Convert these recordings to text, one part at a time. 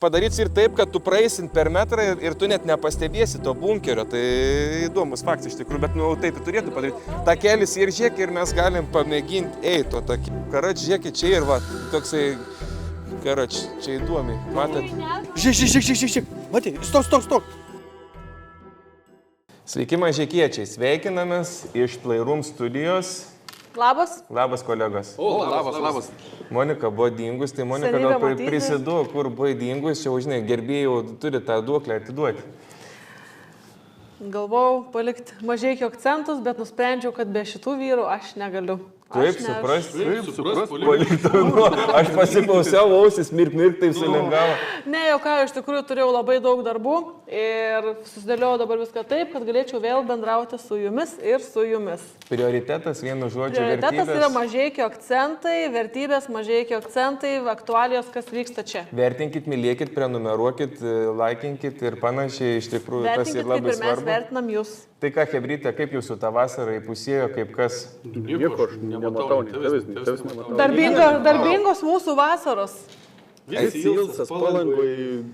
Padaryti ir taip, kad tu praeisim per metrą ir tu net nepastebėsi to bunkerio. Tai įdomus faktas iš tikrųjų, bet taip ir turėtų padaryti. Takelis ir žiūrėk, ir mes galim pamėginti eiti to takį. Karač, žiūrėkit, čia ir va, toksai, karač, čia įdomi. Matot? Žiūrėk. Matai, stok. Sveiki mažekiečiai, sveikinamės iš Playroom studijos. Labas. Labas, kolegos. O, labas. Monika buvo dingus, tai Monika gal prisiduo, kur buvo dingus, čia, žinai, gerbėjų turi tą duoklę atiduoti. Galvojau palikti Mažeikių akcentus, bet nusprendžiau, kad be šitų vyrų aš negaliu. Taip, supras. Aš pasiklausiau, ausis, mirk, taip sulingavo. Ne, jau ką, iš tikrųjų turėjau labai daug darbų ir susidėliau dabar viską taip, kad galėčiau vėl bendrauti su jumis ir su jumis. Prioritetas, vienu žodžiu, Prioritetas yra Mažeikių akcentai, vertybės, Mažeikių akcentai, aktualijos, kas vyksta čia. Vertinkit, mylėkit, prenumeruokit, laikinkit ir panašiai, iš tikrųjų tas ir labai svarbu. Mes vertinam jūs. Tai ką, Hebrytė, kaip jūsų tą vasarą įpusėjo, kaip kas? Nieko, aš nematau, tavęs nematau. Darbingos mūsų vasaros. Visi Ilsas, Palangoj.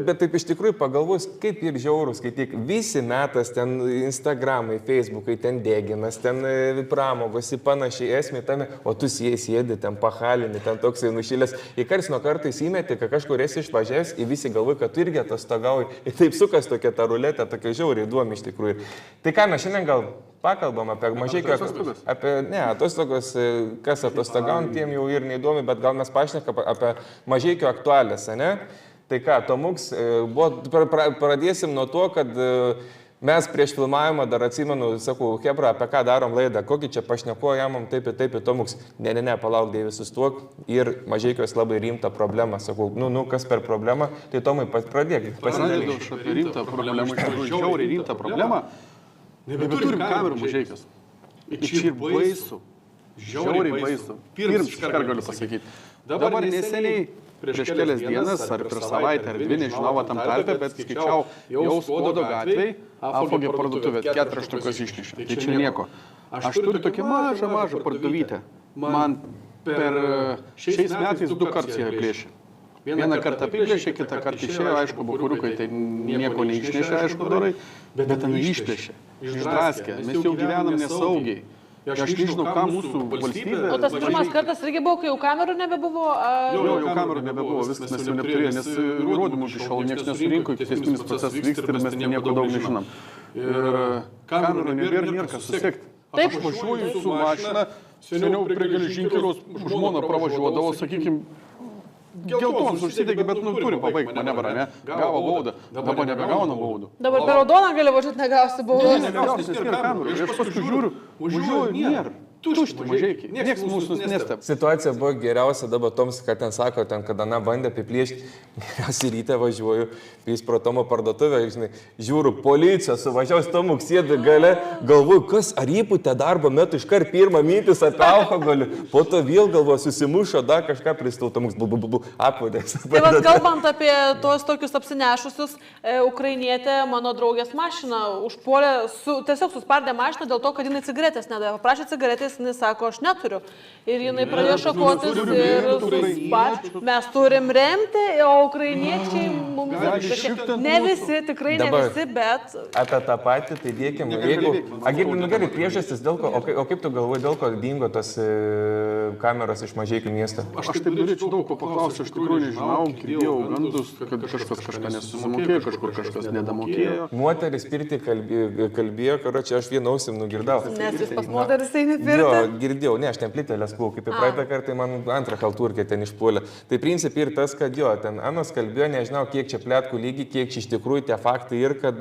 Bet taip iš tikrųjų pagalvos, kaip ir žiaurus, kai tik visi metas ten Instagramai, Facebookai, ten deginas, ten pramogos ir panašiai esmė tame, o tu sėdi ten pahalini, ten toksai nušilęs. Ir kars nuo kartais įmeti, kad kažkur esi išvažiavęs, ir visi galvoja, kad tu irgi atostogauji. Ir taip sukas tokia ta ruletė, tokia žiauriai įdomi iš tikrųjų. Tai ką mes šiandien gal pakalbam apie Mažeikių atostogos, kas atostogaujant, tiem jau ir neįdomi, bet gal mes pašnekam apie Mažeikių aktualės, ne? Tai ką, Tomuks, pradėsim nuo to, kad mes prieš filmavimą dar atsimenu, sakau, Hebra, apie ką darom laidą, kokį čia pašnekuojamam, taip ir Tomuks, ne, palauk, Dėvis, sustok, ir Mažeikios labai rimta problema, sakau, kas per problemą, tai Tomai pradėk. Pradedu aš apie rimtą problemą, žiauriai rimtą problemą. Nebeturim kamerų Mažeikios. Čia ir baisu. Žiauriai baisu. Pirms iškart galiu pasakyti. Dabar neseniai, prieš kelias dienas, ar prieš savaitę, ar dvi, nežinau, tam tarpe, bet skaičiau jau Skuodo gatvėj, apvogė parduotuvę, 4 štukas išnešė. Tai čia nieko. Aš turiu tokią mažą parduovytę. Man per šiais metais 2 kartus ją aplėšė. Vieną kartą apiplėšė, kitą kartą išėjo, aišku, bukuriukai tai nieko neišnešė, aišku, dorai, bet ten išplėšė, išdraskė, mes jau gyvenam nesaugiai. Aš nežinau, ką mūsų valstybė... O tas pirmas kartas irgi buvo, kai jau kamerų nebebuvo? Jau kamerų nebebuvo, viskas mes jau neturėjome, nes įrodymų iki šiol niekas nesurinko, teisminis procesas vyksta ir mes nieko daug nežinom. Ir kamerų nebėra, nėra ką susekti. Aš važiuoju su mašina, seniau prie geležinkeliaus žmona pravažiuodavo, sakykime, geltonas užsidegė, bet turi pabaigti manevrą, ne? Gavo baudą, dabar nebegauna baudų. Dabar per raudoną gali važiuoti, negausi baudos. Negausi, nes nėra kamerų. Aš paskui žiūriu, važiuoju, nėra. Tušti Mažeikiai, niekas mūsų nesteb. Situacija buvo geriausia dabar Toms, kad ten sako, kad Ana bandė apiplėšti, geriausiai ryte važiuoju, pys pro Tomo parduotuvę, žinai, žiūriu, policija suvažiaus, Tomuks sėdi gale, galvoju, kas ar įpūtė darbo metu, iškart pirmą mintis apie alkoholį, po to vėl galvoju, susimušo, dar kažką pristau, Tomuks apvadės. Tai vas, kalbant apie tuos tokius apsinešusius, ukrainietė mano draugės mašiną užpuolė, tiesiog suspardė mašiną dėl to, kad jinai cigaretės nedavė, paprašė cigaretės. Jis sako, aš neturiu. Ir jinai pradėjo šakotis ir mes turim remti, o ukrainiečiai mums atšakė. Ne visi, tikrai ne visi, bet... Apie tą patį, tai dėkim, jeigu... Gerai, priežastis dėl ko, o kaip tu galvoji, dėl ko dingo tos kameros iš Mažeikių miesto? Aš taip norėčiau daug ko paklausti, aš tikrųjų nežinau, girdėjau gandus, kad kažkas kažką nesusimokėjo, kažkur kažkas nedamokėjo. Moteris pirti kalbėjo, karočią, aš vienausim nugirdau. Nes jūs pas moteris eini pirti. Jo, girdėjau, ne, aš ten plytelės buvau, kaip ir praeitą kartą man antrą halturkę ten išpuolė. Tai principai ir tas, kad jo, ten Anos kalbėjo, nežinau, kiek čia plėtkų lygi, kiek čia iš tikrųjų tie faktai ir kad,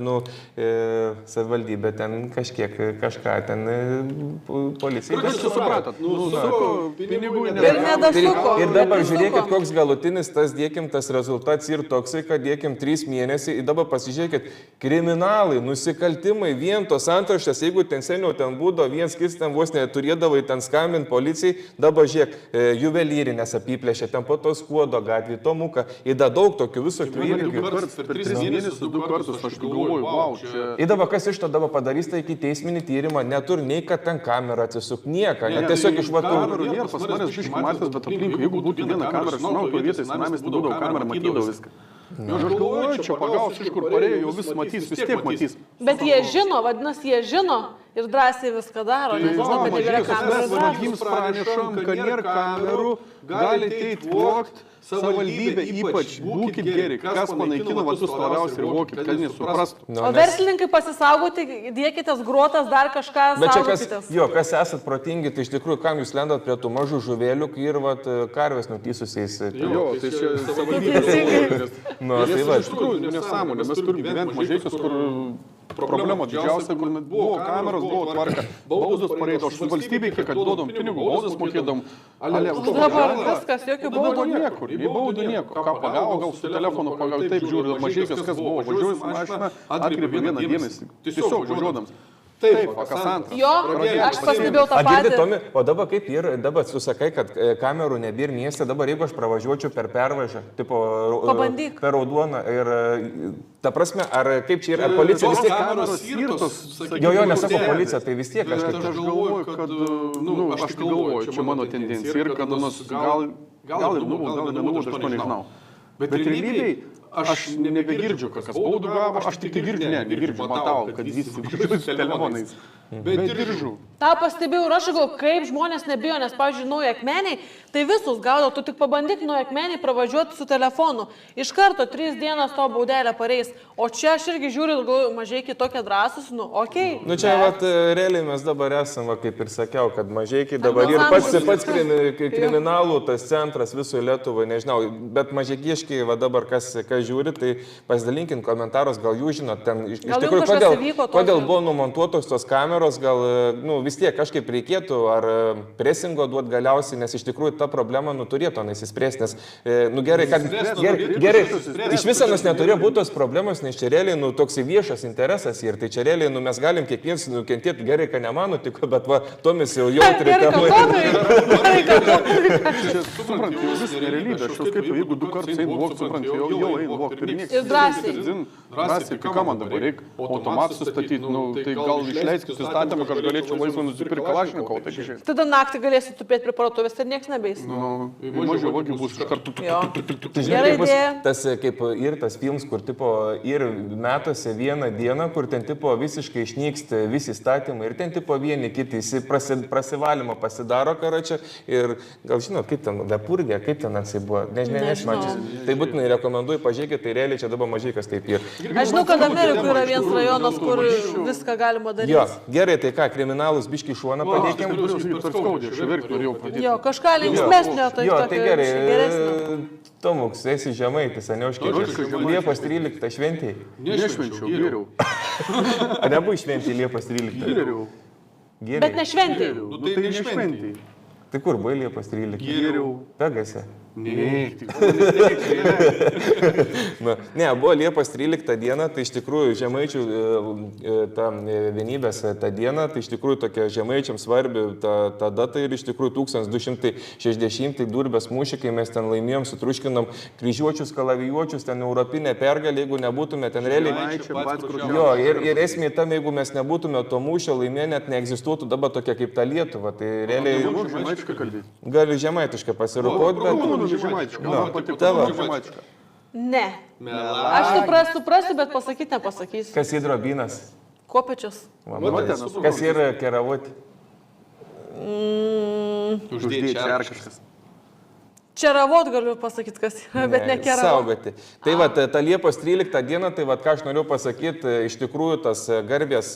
savivaldybė ten kažką ten policija. Kas čia supratot? Suko, pinigų ir nedasuko. Ir dabar žiūrėkit, koks galutinis tas dėkim, tas rezultatas ir toksai, kad dėkim 3 mėnesiai ir dabar pasižiūrėkit, kriminalai, nusikaltimai, vien tos antraštės, jeigu ten seniau ten būdo, viens kis ten vos neturėjo turėdavai ten skambinti policijai, dabar žiūrėk, juvelyrinės apiplėšė, ten po to Skuodo gatvį, Tomuką, įda daug tokių visokių įvykių. Per 3 mėnesius 2 kartus, aš galvoju, wow, čia... Įdava, kas iš to dabar padarys, tai iki teisminį tyrimą, neturi nei kad ten kamerą atsisuk, nieką, tiesiog iš vatų. Kamerų nėra, pas manęs biškai matęs, bet aplinkui, jeigu būtų viena kamera, žinau, toje vietoje senamės būdavo kamera, matydavo viską. Aš galvoju, čia pagaus, iš kur parėjo, jau vis matys, vis tiek matys. Bet jie žino, vadinasi, jie žino ir drąsiai viską daro, nes žinau, kad nebėra kamerų. Mes vagyms pranešam, kad nėra kamerų, gali ateiti vogti. Savivaldybė ypač, būkit geri, kas panaikino vatus labiausiai ir vokit, kad nesuprastų. O verslininkai pasisaugoti, dėkitės gruotas, dar kažką saugokitės. Jo, kas esat protingi, tai iš tikrųjų, kam jūs lendat prie tų mažų žuvėlių ir karvės nutysusiais. Jo, tai čia savivaldybė. Tai va. Iš tikrųjų, nesąmonė, mes turime gyventi Mažeikiuos, kur problema didžiausia, kur buvo kameros, buvo tvarka, baudos pareidavo, aš valstybei, kiek duodom pinigų, baudas mokėdom. Dabar viskas, jokių baudų niekur. Nei baudų nieko. Ką pagavo, gal su telefonu pagavo, taip žiūriu, Mažeikiuos kas buvo, važiuoju su mašina, atkreipė vieną dėmesį. Tiesiog važiuodams. Taip, Kasantras. Jo, aš pastebėjau tą patį. O dabar kaip ir, dabar susakai, kad kamerų nebėra mieste, dabar jeigu aš pravažiuočiau per pervažą, tipo per Raudoną ir, ta prasme, ar kaip čia yra, ar policija vis tiek... Kameros skirtos, jo, nesako policija, tai vis tiek kažkaip... Aš galvoju, kad, aš galvoju, čia mano tendencija ir kad gal ir nenubaudė, aš to nežinau. Bet realybėj aš nebegirdžiu, kas baudų gavo, aš tik tai negirdžiu, matau, kad visi važiuoja telefonais. Bet diržu. Ta pastebėjau ir aš galvoju, kaip žmonės nebijo, nes, pavyzdžiui, Naujakmeniai, tai visus gaudo, tu tik pabandyk Naujakmeniai pravažiuoti su telefonu. Iš karto 3 dienas to baudelę pareis. O čia aš irgi žiūriu, galvoju, Mažeikiai tokie drąsūs, okei. Čia, realiai mes dabar esame, kaip ir sakiau, kad Mažeikiai dabar ir pats kriminalų, tas centras visoje Lietuvoje, nežinau, bet mažeikiškai, dabar kas žiūri, tai pasidalinkit komentarus, gal jūs žinot, ten iš tikrųjų, kodėl buvo numontuotos tos kameros, gal vis tiek kažkaip reikėtų ar presingo duoti galiausiai, nes iš tikrųjų ta problema turėtų nesispręsti, nes gerai, kad gerai, iš viso mes neturėjo būti tos problemos, nes čia realiai toks viešas interesas ir tai čia realiai mes galim kiekvienas nukentėti, gerai, kad nemano, tik, bet Tomis jau jautri Suprant, jau vis realybė, aš jau skaičiu, jeigu 2 kartus einu vokti, suprant, jau einu vokti ir niekas. Ir drąsiai. Drąsiai, tai ką man dabar reikia? Automatą sustatyti, tai gal išleiskit įstatymą, kad galėčiau laisvai nusipirkti Kalašnikovą, tai žiūrėk. Tada naktį galėsi tupėti prie parduotuvės ir niekas nebeis. Mažiau vagių bus iš karto. Gerai idėja. Tas kaip ir tas filmas, kur tipo ir metuose vieną dieną, kur ten tipo visiškai išnyksta visi įstatymai ir ten tipo vieni kiti prasivalymą pasidaro karočią ir gal žinot, kaip ten, Dapurgė, kaip ten atsai buvo, nešmačias. Tai būtinai rekomenduoju, pažiūrėkit, tai realiai čia dabar Mažeikiuos taip ir. Aš žinau, kad Amerikoje yra vienas rajonas, kur viską galima daryti. Jo, gerai, tai ką, kriminalus biškį šuoną padėkime. Jo, kažką linksmesnio, tai gerai. Tomuks, esi žemaitis, neužkėčiau. Liepos 13 šventėjai. Nešvenčiau, geriau. A nebuvai šventėjai Liepos 13? Geriau. Bet ne šventėjai. Tai ne šventėjai. Tai kur buvai Liepos 13? Geriau. Pegase. Ne, buvo Liepos 13 diena, tai iš tikrųjų žemaičių ta vienybės ta diena, tai iš tikrųjų tokia žemaičiams svarbi ta data ir iš tikrųjų 1260 Durbės mūšį, kai mes ten laimėjom, sutruškinom kryžiuočius, kalavijuočius, ten europinę pergalę, jeigu nebūtume ten realiai. Jo, ir esmė tam, jeigu mes nebūtume to mūšio laimėję, net neegzistuotų dabar tokia kaip ta Lietuva, tai realiai gali žemaitiškai pasirūpoti, bet... Ne. Aš suprasiu, bet pasakyti nepasakysiu. Kas hidrobinas? Kopečius. Kas yra keravoti? Uždėti ar kažkas. Čeravot galiu pasakyti, kas yra, bet ne keravot. Saugoti. Tai va, ta Liepos 13 diena, tai va, ką aš noriu pasakyti, iš tikrųjų tas garbės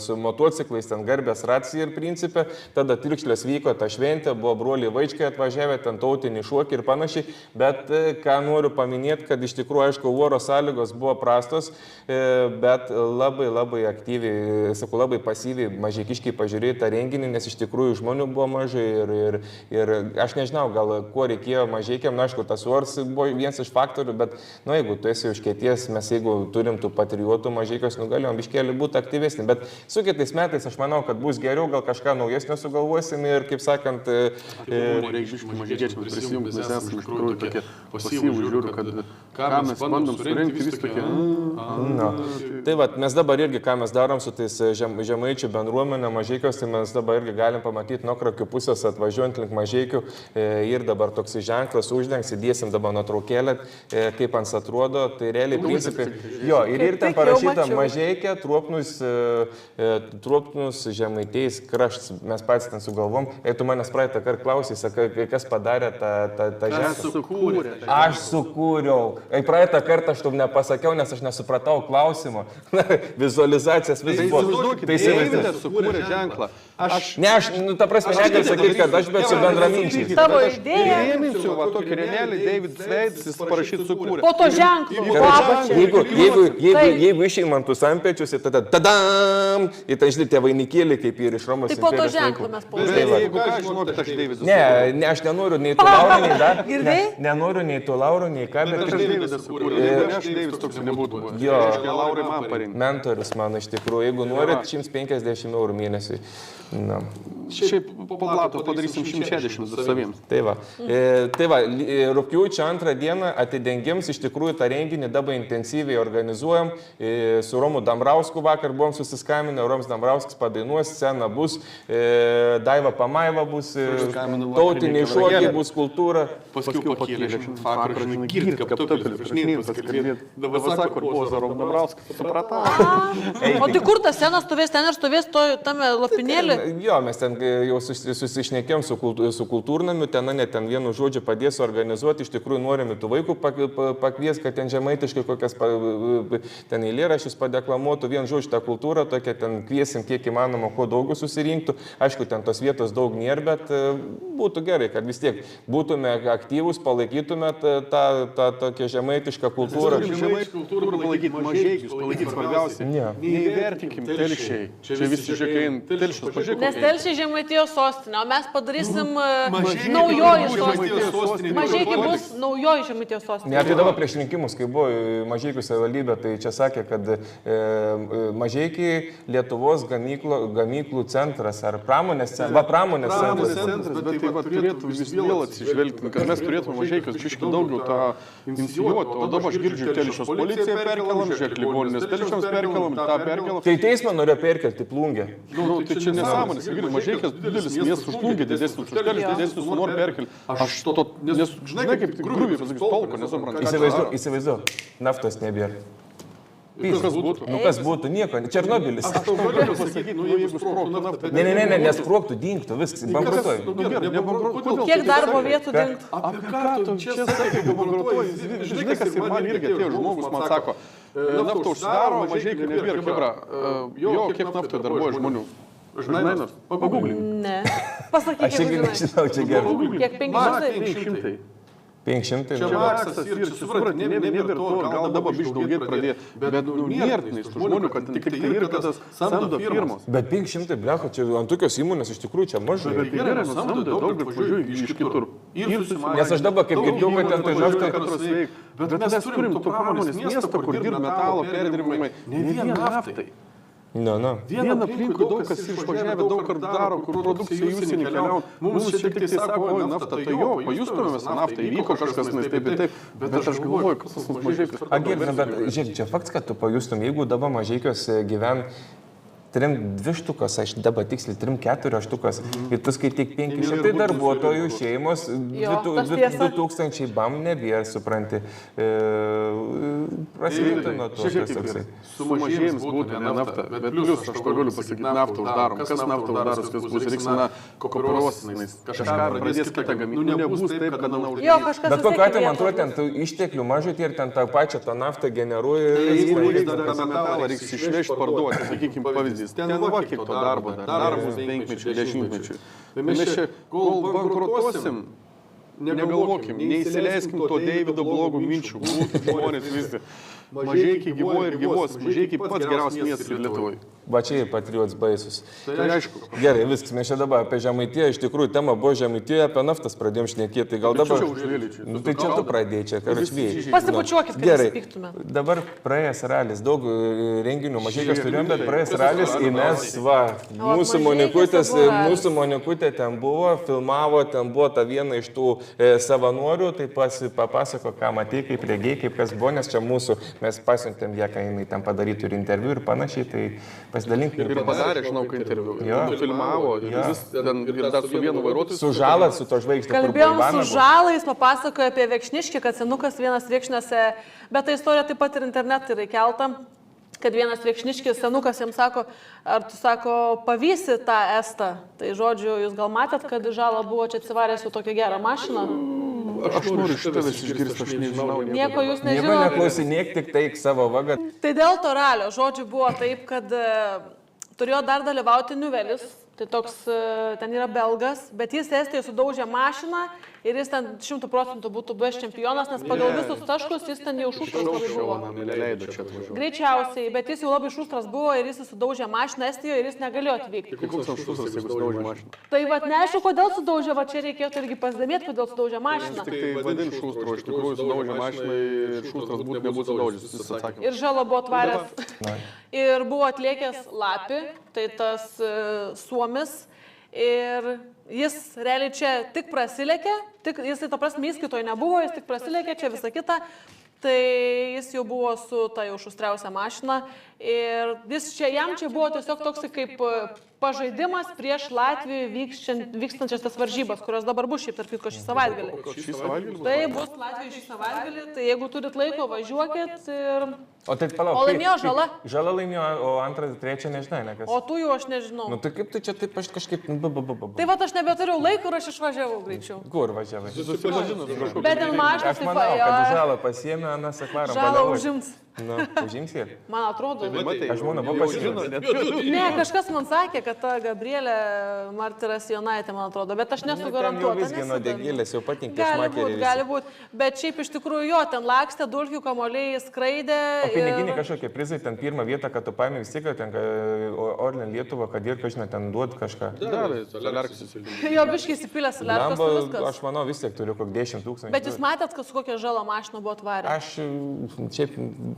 su motociklais, ten garbės racija ir principė, tada Tirkšlės vyko ta šventė, buvo broliai Vaičkai atvažiavę, ten tautinį šokį ir panašiai, bet ką noriu paminėti, kad iš tikrųjų, aišku, oro sąlygos buvo prastos, bet labai aktyviai, sakau, labai pasyviai mažeikiškai pažiūrėjo tą renginį, nes iš tikrųjų žmonių buvo mažai ir aš nežinau, gal ko reikėjo reikėjo mažeikiam, na, aišku, tas svoris buvo vienas iš faktorių, bet, nu, jeigu tu esi užkietėjęs, mes jeigu turim tų patriotų mažeikios, galėjom biškėlį būti aktyvesni, bet su kitais metais aš manau, kad bus geriau, gal kažką naujesnio sugalvosim ir, kaip sakant, mažeikiams prisijungti, mes esame iš tikrųjų tokie pasyvų, žiūriu, kad ką mes bandom surinkti, vis tokie. Tai va, mes dabar irgi, ką mes darom su tais žemaičių bendruomenė mažeikios, tai mes dabar irgi galim pamatyti nuo Krakių pusės atvažiuojant link mažeikių ir dabar toks ženklas uždengs, įdėsim dabar nuotraukėlę, kaip ant atrodo, tai realiai principai. Jo, ir ten parašyta Mažeikė, Truopnus, Žemaitės kraštas, mes patys ten sugalvom. Tu manęs praeitą kartą klausai, sakai, kas padarė tą ženklą. Aš sukūriau. Praeitą kartą aš tau nepasakiau, nes aš nesupratau klausimo. Vizualizacijas vis buvo. Tai įsivaizduoju, sukūrė ženklą. Ne, aš, ta prasme, negaliu sakyti, kad aš bet su bendraminčiais. Tavo idėja. Įrėminsiu, va, tokį renelį, David Sveids, jis parašyt sukūrė. Po to ženklų, po apačią. Jeigu išeimantus ampečius, ir tada tadam, ir tai žinai, tie vainikėliai, kaip ir iš Romos. Tai po to ženklų mes pausime. Jeigu ką, žinau, kad aš Davidas. Ne, aš nenoriu nei to lauro, nei dar. Nenoriu nei to lauro, nei ką, bet aš Davidas sukūrė. Aš Davidas toks nebūtų. Jo, Laurai man parinkti. mentorius man iš tikrųjų. Jeigu norit, 150 eurų mėnesiui. Šiaip po plato padarysim 160 su savim. Tai va, rugpjūčio 2 dieną atidengiams iš tikrųjų tą renginį dabar intensyviai organizuojam. Su Romu Dambrausku vakar buvom susiskaminę, Roms Dambrauskas padainuos, scena bus, Daiva Pamaiva bus, tautiniai šokiai bus, kultūra. Paskiau pakėlė fakrą, girdi, kaip topelį, prieš neįmus atkalbėti. Dabar sako, buvo za Rom Dambrauskas, supratau. O tai kur ta scena stovės, ten ir stovės tame lopinėlį? Jo, mes ten jau susišnekėm su kultūrnamiu, ten vienu žodžiu padės organizuoti, iš tikrųjų norime tų vaikų pakvies, kad ten žemaitiškai kokias ten eilėraščius padeklamuotų, vien žodžiu tą kultūrą, tokia ten kviesim kiek įmanoma, kuo daugiau susirinktų. Aišku, ten tos vietos daug nėra, bet būtų gerai, kad vis tiek būtume aktyvūs, palaikytume tą tokią žemaitišką kultūrą. Žemaitišką kultūrą palaikyti, mažeikius palaikyti svarbiausia. Neįvertinkim telšiai. Čia visi žiūrėkai telšius pažiūrėk. Nes telšiai Žemaitijos sostinė, o mes padarysim naujoji sostinė. Mažeikiai bus naujoji Žemaitijos sostinė. Ne, tai dabar prieš rinkimus, kai buvo Mažeikių savivaldybė, tai čia sakė, kad Mažeikiai Lietuvos gamyklų centras ar pramonės centras. Pramonės centras, bet tai turėtų vis vėl atsižvelgti, kad mes turėtume Mažeikius biškį daugiau tą inicijuoti. O dabar aš girdžiu telšios policiją perkelam, žiūrėk ligoninės telšiams perkelam, tą perkelam. Tai teismą norėjo perkelti Plungę. Tai čia nesąmonės, Mažeikias didelis miestas už Plungę, didesnis už Telšius, didesnis už nori perkelti. Aš to, nes žinai kaip grubiai pasakysiu, tolko nesuprantu. Įsivaizduok, naftos nebėra. Kas būtų? Kas būtų? Nieko. Černobylis. Aš tau galiu pasakyti, jeigu sprogtų naftą. Ne, nesprogtų, dingtų, viskas, bankrutuoja. Kiek darbo vietų dingtų? Apie ką tu čia sakai, kaip bankrutuoja? Žinai, kas ir man irgi atėjo žmogus, man sako, naftą užsidaro, Mažeikių nebėra, kebra. Jo, kiek naftoje darbuoja žmonių? Žinai, nors? Pagooglink. Ne. Pasakyk, aš irgi nežinau, čia gerai. Kiek 500? 500. Čia maksas ir suprat, nebėra to, gal dabar biškai daugėti pradėti, bet nėra tų žmonių, kad tik tai ir kad tas samdo firmos. Bet 500, blecho, čia ant tokios įmonės iš tikrųjų čia mažai. Bet tai gerai, samdo daug važiuoju iš kitur. Nes aš dabar kaip girdėjau, kad ten tai naftai. Bet mes turim to pramonės miestą, kur dirba metalo perdirbimai, ne vien naftai. Viena aplinkui daug kas išvažiavę, daug kartų daro, kur produkcija į užsienį keliauja. Mums čia tik tai sako, oi, nafta, tai jo, pajustumėmės naftą, įvyko kažkas, nes taip, bet aš galvoju, kas pas mus Mažeikiuose. Girdime, bet žiūrėk, čia faktas, kad tu pajustum, jeigu dabar Mažeikiuose gyven 2 štukas, aš dabar tiksliai 3-4 štukas. Ir tu skaityk 500 darbuotojų šeimos, 2000 bam nebėra, supranti. Prasidėtų nuo to, kas toksai. Sumažėjams būtų ne nafta, bet plius aš to galiu pasakyti, naftą uždarom. Kas naftą uždaros, kas bus, reiks na kooperuosinais. Kažką pradės kitą gaminti, nebus taip, kad na uždaros. Bet kokiu atveju, man atrodo, ten tų išteklių mažai ir ten tą pačią tą naftą generuoja. Reiks dar tą metalą, reiks išvežti, parduoti, sakykime, pavyzdys. Ten va kiek to darbo, darbus 5-mečių, 10-mečių. Mes čia, kol bankrutuosim, negalvokim, neįsileiskim to Deivido blogų minčių, būkit žmonės visi. Mažeikiai gyvoja ir gyvos, Mažeikiai pats geriausias miestas Lietuvoje. Va čia ir patriots baisus. Tai aišku. Gerai, viskas, mes čia dabar apie Žemaitiją, iš tikrųjų tema buvo Žemaitijoje, apie naftas pradėjom šnekėti, tai gal dabar... Nu, tai čia tu pradėjai, čia karačvyjai. Pasipučiuokit, kad nesipyktume. Dabar praėjęs ralis, daug renginių, mažai kas turėjom, bet praėjęs ralis į mes, va, mūsų Monikutė ten buvo, filmavo, ten buvo ta viena iš tų savanorių, tai papasako, ką matei, kaip regėjai, kaip kas buvo, nes čia mūsų, mes pasiuntėm ją, kai jinai ten padarytų ir interviu ir panašiai, tai pasidalink. Ir padarė, žinau, kai interviu. Filmavo, ir dar su vienu vairuotoju. Su žala, su to žvaigždė. Kalbėjom su žala, jis papasakojo apie Viekšniškį, kad senukas vienas Viekšniuose, bet ta istorija taip pat ir internetai yra įkelta, kad vienas Viekšniškis senukas jam sako, ar tu sako, pavysi tą estą. Tai žodžiu, jūs gal matėt, kad žala buvo čia atsivaręs su tokia gera mašina? Aš noriu iš tavęs išgirsti, aš nežinau. Nieko jūs Nieko nežinote. neklausinėk, tik taik savo vagą. Tai dėl to ralio, žodžiu, buvo taip, kad turėjo dar dalyvauti Niuvelis, tai toks, ten yra belgas, bet jis Estijoje sudaužė mašiną ir jis ten 100% būtų buvęs čempionas, nes pagal visus taškus jis ten jau šustras labai buvo. Greičiausiai, bet jis jau labai šustras buvo ir jis sudaužė mašiną Estijoje ir jis negalėjo atvykti. Koks ten šustras, jeigu sudaužė mašiną? Tai vat neaišku, kodėl sudaužė, va čia reikėtų irgi pasidomėti, kodėl sudaužė mašiną. Tik tai vadin šustro, iš tikrųjų sudaužė mašiną ir šustras nebūtų sudaužęs, jis atsakė. Ir žala buvo tvaręs. Ir buvo atliekęs Lapi, tai tas Suomis. Ir jis realiai čia tik prasilėkė, jis tai to prasme įskaitoje nebuvo, jis tik prasilėkė, čia visa kita. Tai jis jau buvo su ta jau šustriausia mašina ir jam čia buvo tiesiog toks kaip pažaidimas prieš Latvijoje vykstančias tas varžybas, kurios dabar bus šiaip tarp kitko šį savaitgalį. Tai bus Latvijoje šį savaitgalį, tai jeigu turit laiko, važiuokit ir... O tai palauk. O laimėjo žala? Žala laimėjo, o antrą, trečią nežinai, ne kas. O tu jau aš nežinau. Nu tai kaip tu čia taip aš kažkaip... Tai va aš nebeturiu laiko ir aš išvažiavau greičiau. Kur važiavai? Bet ten mažas aš manau, kad žalą pasiėmė, Anas Akvarom. Žalą užims. Nu, užimsi ir? Man atrodo. Aš manau, buvo pasiėmė. Ne, kažkas man sakė, kad ta Gabrielė Martiras Jonaitė, man atrodo, bet aš nesu garantuota. Ten jau visgi nuo degilės jau patinkė šmakeriai. Gali būti, bet šiaip iš tikrųjų jo, ten lakstė, dulkių kamuoliai skraidė. O piniginiai kažkokie prizai, ten pirmą vietą, kad tu paėmė vis tiek, ten Orlen Lietuva, kad ir kažina ten duot kažką. Jo, biškai įsipilęs Lerkas. Aš manau, vis tiek turiu kokį 10 000. Bet jūs matėt, kad su kokia žala mašina buvo tvarė?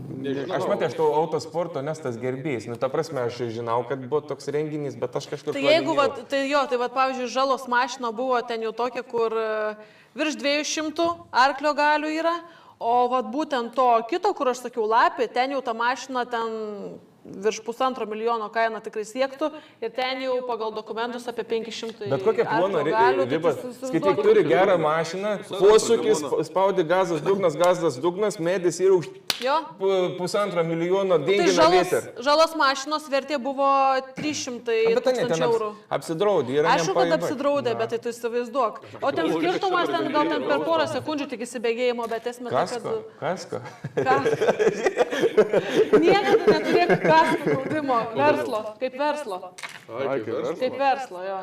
Aš matau, aš to autosporto nestas gerbėjais. Nu, ta prasme, aš žinau, kad buvo toks renginys, bet aš kažkur... Tai jeigu, pavyzdžiui, žalos mašina buvo ten jau tokia, kur virš 200 arklio galių yra, o būtent to kito, kur aš sakiau, Lapė, ten jau ta mašina ten... virš 1,5 milijono kaina tikrai siektų ir ten jau pagal dokumentus apie 500. Bet kokia plono riba? Skaityk, turi gerą mašiną, posūkis, spaudi gazas, dugnas, medis ir už 1,5 milijono dengina vietą. Žalos mašinos vertė buvo 300 eurų. Apsidraudė, yra aišku, kad apsidraudė, bet tai tu įsivaizduok. O ten skirtumas, gal ten per porą sekundžių tik įsibėgėjimo, bet esmė tai, kad... Kasko? Niekada neturėk kasko draudimo, verslo, kaip verslo. Kaip verslo, jo.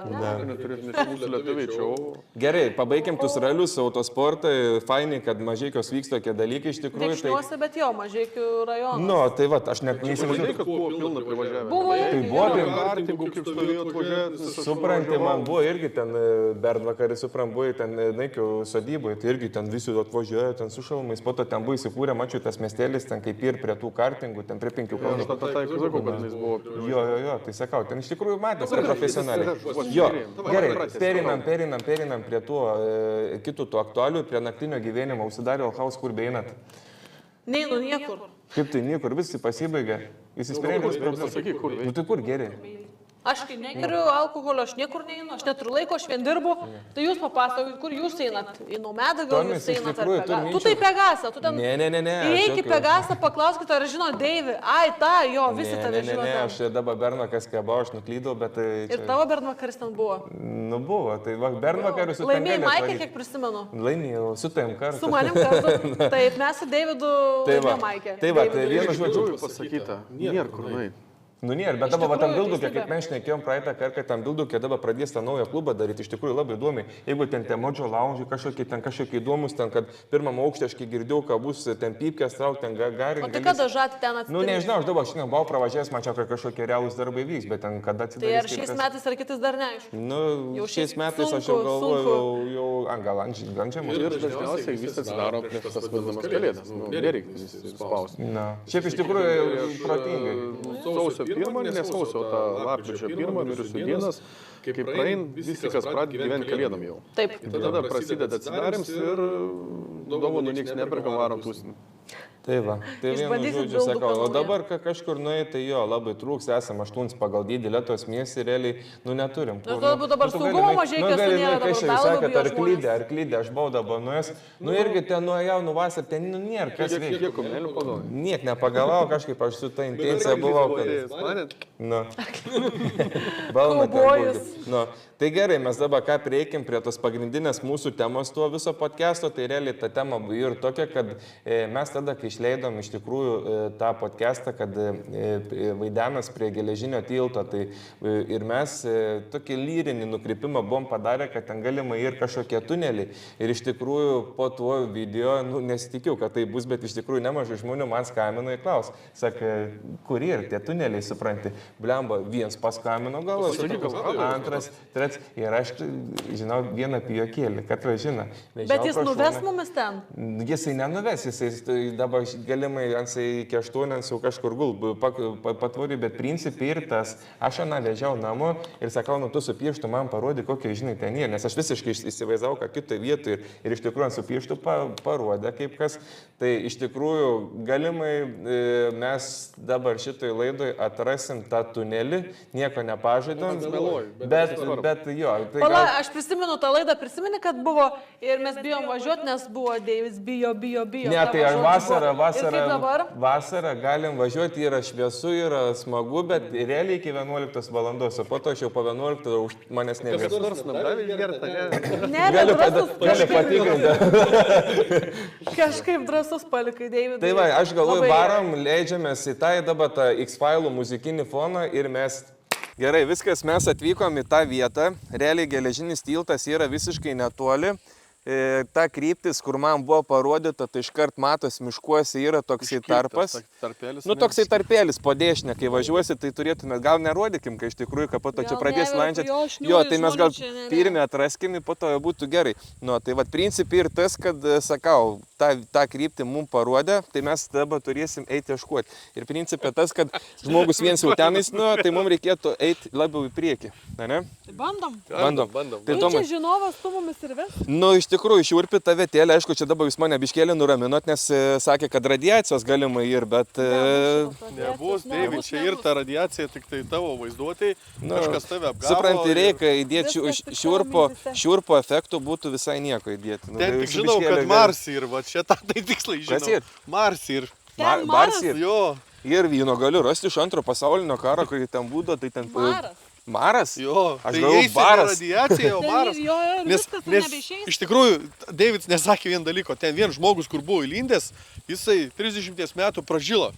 Gerai, pabaigiam tus ralius, autosportą, fainai, kad Mažeikios vyksta tokie dalykai iš tikrųjų. Viekšniuose, bet jo, Mažeikių rajonas. Nu, tai va, aš net neįsivaizduoju, kad buvo pilna privažiavę. Buvo irgi. Tai buvo kartingų, kaip stovėjo atvažiavę. Supranti, man buvo irgi ten bernvakarį, suprantu, ten Naikių sodyboje, tai irgi ten visi atvažiuoja, ten su šalmais, po to ten buvo įsikūrę, mačiau tas miestelis, ten kaip ir prie tų kartingų, ten prie 5 kalnų. Jo, tai sakau, ten iš tikrųjų matęs, kad profesionaliai. Jo, gerai, perinam prie tų kitų tų aktualių, prie naktinio gyvenimo, užsidarė Alhaus, kur beinat? Neinu niekur. Kaip tai niekur, visi pasibaigė, įsisprendė problemas. Nu tai kur geri? Aš kai negeriu alkoholio, aš niekur neinu, aš neturiu laiko, aš vien dirbu. Tai jūs papasakokit, kur jūs einat? Į Nomedą gal jūs einat ar Pegasą? Tu tai Pegasą, tu ten... Ne. Įeik į Pegasą, paklauskit, ar žino Deivį. Ai, ta, jo, visi tave žino. Ne, aš dabar Bernvakas kabo, aš nuklydau, bet... Ir tavo Bernvakaris ten buvo? Nu buvo, tai Bernvakaris su ten... Laimėjai Maikę, kiek prisimenu? Laimėjau, su tavim kartu. Su manim kartu. Taip, mes su Deividu laimėjom Maikę. Tai va, tai vienu žodžiu pasakyta, nėra kur nueiti. Nu, nėra, bet Iš dabar tam tikrųjų, Bildukė, teisybė. kaip mes šnekėjom praeitą kartą, kad tam Bildukė dabar pradės tą naują klubą daryti, iš tikrųjų labai įdomi. Jeigu ten Modžio laužai kažkokie įdomus, ten, kad pirmam aukštė aš girdėjau, kad bus ten pypkės, trauk, ten gari. O tai kada žadate ten atsitikti? Nu, nežinau, aš dabar šiandien buvau pravažiavęs, mačiau, kad kažkokie realūs darbai vyks, bet ten kada atsidarys. Tai ar šiais metais ar kitais dar neaišku? Nu, Jau šiais šiaip metais aš jau galvoju, gal ant žemės. Ir dažniausiai viskas atsidaro prieš tas vadinamas kalėdas. Nu, nereikia spausti. Na, šiaip iš tikrųjų protingai. Sausio 1, ne sausio, ta lapkričio 1, mirusių dienas, kai praein, visi kas pradeda gyventi kalėdam jau. Taip. Tada prasideda atsidarims ir dovanų nieks neperka, varom tūsinį. Tai va, tai vienu Išbandysit žodžiu Bilduką sakau, o naują. dabar kažkur nueiti, tai jo, labai trūks, esame 8 pagal dydį Lietuvos miestį, realiai, nu neturim. Nu, galbūt dabar saugumo mažai, kas ten nėra, dabar Jūs dar labiau sakėte, bijo ar klydė, aš buvau dabar nuėjęs, nu irgi ten nuėjau, nu vasar, ten nu, nėra, kas veikia. Kiek kumelių pagal? Niek nepagalau, kažkaip aš su ta intencija buvau, kad... Nu. Balna ten Kaubojus. būtų. Nu. Tai gerai, mes dabar ką prieikim prie tos pagrindinės mūsų temos tuo viso podcast'o, tai realiai ta tema ir tokia, kad mes tada, kai išleidom iš tikrųjų tą podcast'ą, kad Vaidenas prie geležinio tilto, tai ir mes tokį lyrinį nukrypimą buvom padarę, kad ten galima ir kažkokie tuneliai. Ir iš tikrųjų po tuo video, nu, nesitikiu, kad tai bus, bet iš tikrųjų nemažai žmonių man skambino į klaus. Sakė, kur ir tie tuneliai, supranti. Blemba, vienas paskambino galvos, antras, trečias. Ir aš žinau vieną pijokėlį, kad žino. Bet jis nuves mumis ten? Jisai nenuves, jisai dabar galimai iki 8 jau kažkur gul patvorį, bet principai ir tas, aš aną vežiau namo ir sakau, nu tu su pieštu man parodė, kokie žinai ten yra, nes aš visiškai įsivaizdavau, kad kitoje vietoje ir iš tikrųjų su pieštu parodė kaip kas. Tai iš tikrųjų galimai mes dabar šitoj laidoj atrasim tą tunelį, nieko nepažadom, bet jo. Tai Pala, aš prisimenu tą laidą, prisimeni, kad buvo ir mes bijom važiuoti, nes buvo Deivis bijo. Ne, tai aš Ir kaip dabar? vasarą galim važiuoti, yra šviesu, yra smagu, bet realiai iki 11 valandos, o po to aš jau po 11 manęs nevės. Ne, Galiu bet patikrinti. kažkaip drąsus palikai, Deividai. Tai va, aš galvoju, Labai varom, leidžiamės į tą dabar tą X-Filų muzikinį foną ir mes... Gerai, viskas, mes atvykom į tą vietą, realiai geležinis tiltas yra visiškai netoli. Ta kryptis, kur man buvo parodyta, tai iškart matos miškuose yra toksai tarpas. Nu, toksai tarpelis po dešinę, kai važiuosi, tai turėtume, gal nerodykim, kai iš tikrųjų, kad po to čia Gal pradės neverta, landžiati. jo, šniūrių Jo, tai mes gal žmonių čia ne. pirmie atraskim, po to jau būtų gerai. Nu, tai va, principai ir tas, kad, sakau, tą kryptį mums parodė, tai mes dabar turėsim eiti ieškoti. Ir principai tas, kad žmogus viens jau tenais, nu, tai mums reikėtų eiti labiau į priekį. Ne? Tai bandom. Bandom. Tai Tai Tomai, čia žinovas tu mumis ir ves? nu, iš tikrųjų, šiurpi ta vietėlė, aišku, čia dabar jūs mane biškėlį nuraminot, nes sakė, kad radiacijos galima ir, bet... Nebus, Deivid, čia ir ta radiacija, tik tai tavo vaizduotėjai, kažkas tave apgavo. Supranti, reikia įdėti Viskas tik tavo mintyse. šiurpo efektų būtų visai nieko įdėti. Nu, Ten tai tik žinau, kad Mars ir va čia tą tai tiksliai Kas žinau. ir? Mars ir. Ten Barsi Jo. ir vyno galiu rasti iš antro pasaulinio karo, kai ten būdo, tai ten... Maras. Maras? Jo, Aš tai galvoju, eisi baras. ne radiacija, o Ten baras. ir jo, ir Nes, viskas, tu nes nebeišeisi. iš tikrųjų, Deividas nesakė vien dalyko, ten vien žmogus, kur buvo įlindęs, jisai 30 metų pražilo.